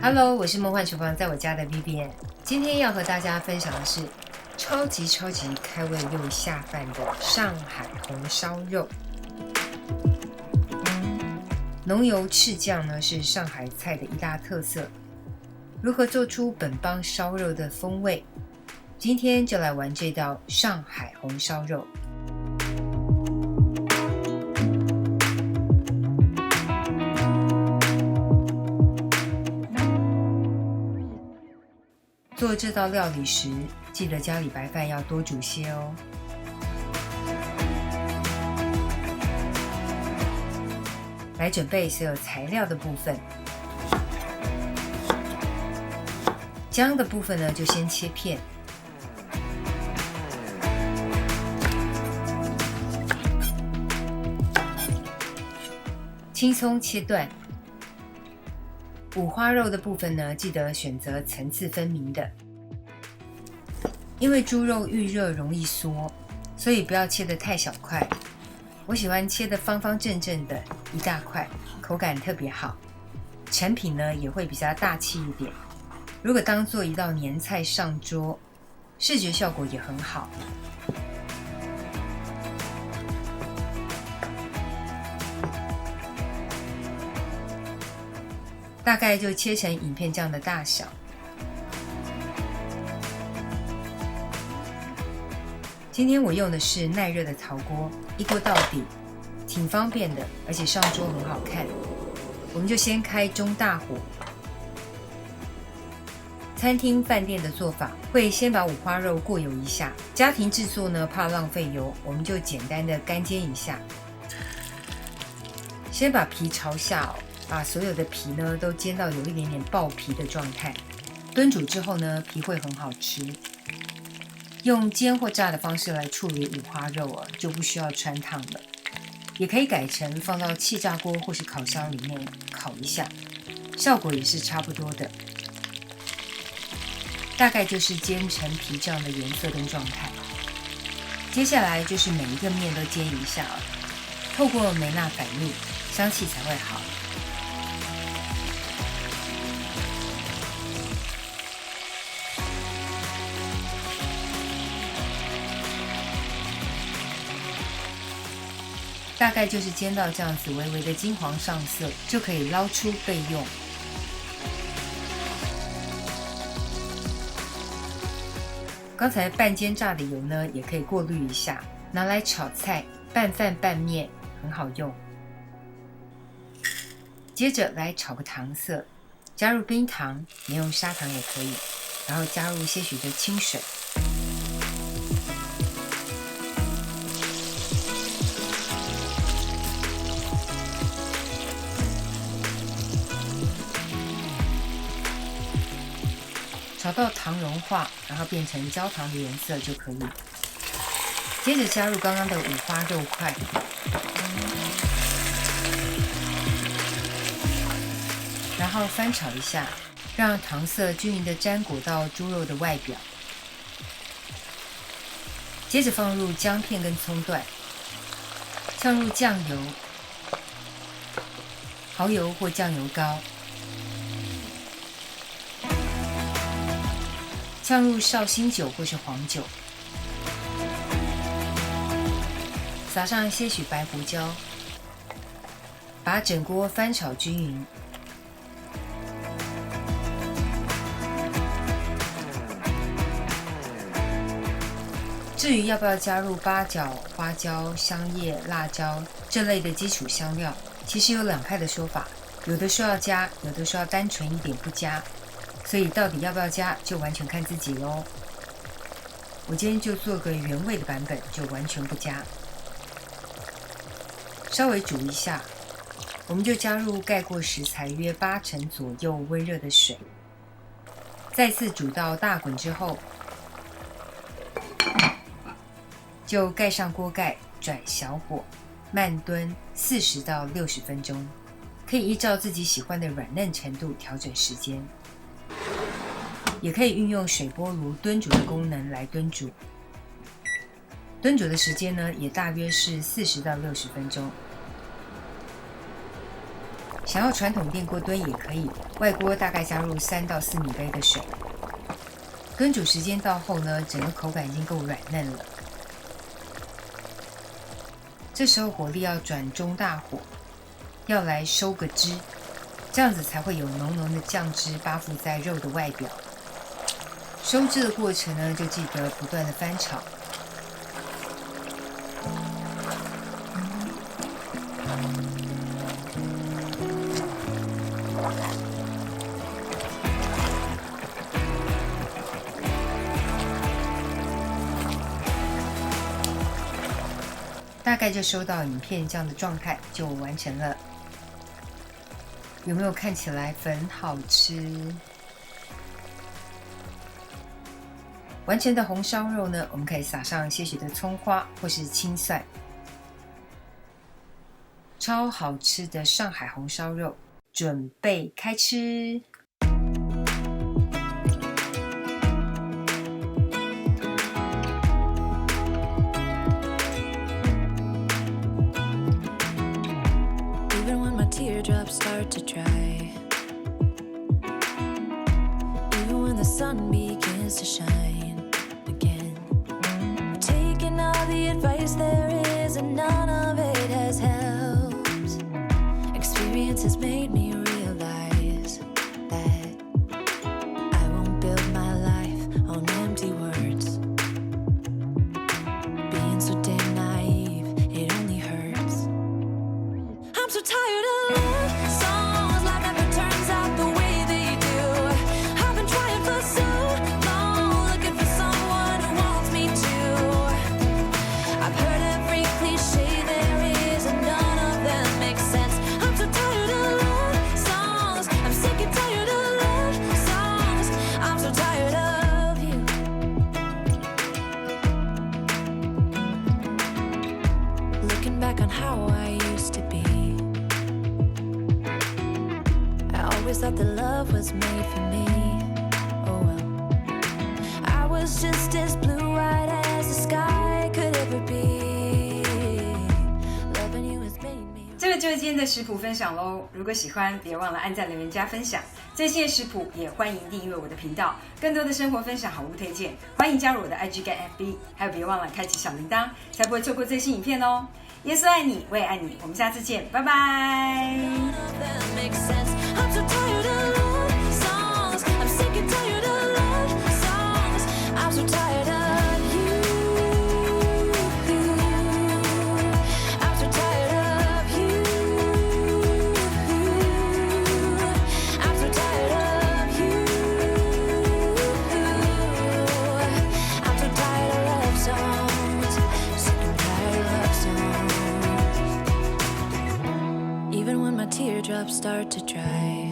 Hello， 我是梦幻厨房在我家的 Vivian。今天要和大家分享的是超级开胃又下饭的上海红烧肉。浓油赤酱呢是上海菜的一大特色。如何做出本帮烧肉的风味？今天就来玩这道上海红烧肉。做这道料理时，记得家里白饭要多煮些哦。来准备所有材料的部分。姜的部分呢，就先切片。青葱切段。五花肉的部分呢，记得选择层次分明的，因为猪肉遇热容易缩，所以不要切得太小块。我喜欢切得方方正正的一大块，口感特别好，成品呢也会比较大气一点。如果当做一道年菜上桌，视觉效果也很好。大概就切成影片这样的大小。今天我用的是耐热的陶锅，一锅到底，挺方便的，而且上桌很好看。我们就先开中大火。餐厅饭店的做法会先把五花肉过油一下，家庭制作呢怕浪费油，我们就简单的干煎一下。先把皮朝下把所有的皮呢都煎到有一点点爆皮的状态，炖煮之后呢，皮会很好吃。用煎或炸的方式来处理五花肉就不需要穿烫了，也可以改成放到气炸锅或是烤箱里面烤一下，效果也是差不多的。大概就是煎成皮这样的颜色跟状态。接下来就是每一个面都煎一下透过梅纳反应，香气才会好。大概就是煎到这样子微微的金黄上色，就可以捞出备用。刚才半煎炸的油呢，也可以过滤一下，拿来炒菜、拌饭、拌面，很好用。接着来炒个糖色，加入冰糖，你用砂糖也可以，然后加入些许的清水。炒到糖融化，然后变成焦糖的颜色就可以。接着加入刚刚的五花肉块，然后翻炒一下，让糖色均匀的沾裹到猪肉的外表。接着放入姜片跟葱段，放入酱油、蚝油或酱油膏。放入绍兴酒或是黄酒，撒上些许白胡椒，把整锅翻炒均匀。至于要不要加入八角、花椒、香叶、辣椒这类的基础香料，其实有两派的说法，有的说要加，有的说要单纯一点不加。所以到底要不要加，就完全看自己咯。我今天就做个原味的版本，就完全不加。稍微煮一下，我们就加入盖过食材约80%左右温热的水，再次煮到大滚之后，就盖上锅盖，转小火，慢炖40到60分钟，可以依照自己喜欢的软嫩程度调整时间。也可以运用水波炉炖煮的功能来炖煮，炖煮的时间呢也大约是40到60分钟。想要传统电锅炖也可以，外锅大概加入3到4米杯的水。炖煮时间到后呢，整个口感已经够软嫩了。这时候火力要转中大火，要来收个汁，这样子才会有浓浓的酱汁包覆在肉的外表。收汁的过程呢，就记得不断的翻炒。大概就收到影片这样的状态就完成了。有没有看起来很好吃？完成的红烧肉呢，我们可以撒上些许的葱花或是青蒜。超好吃的上海红烧肉，准备开吃！Teardrops start to dry. Even when the sun begins to shine again. Taking all the advice there is, and none of it has helped. Experience has made me realize that I won't build my life on empty words. Being so damn naive, it only hurts. I'm so tired of on how I used to be. I always thought that love was made for me. Oh well, I was just as blue-eyed as the sky could ever be. Loving you has made me. 这个就是今天的食谱分享咯。如果喜欢，别忘了按赞、留言、加分享。最新的食谱也欢迎订阅我的频道，更多的生活分享、好物推荐，欢迎加入我的 IG 跟 FB， 还有别忘了开启小铃铛，才不会错过最新影片哦。耶稣爱你，我也爱你，我们下次见，拜拜。Even when my teardrops start to dry.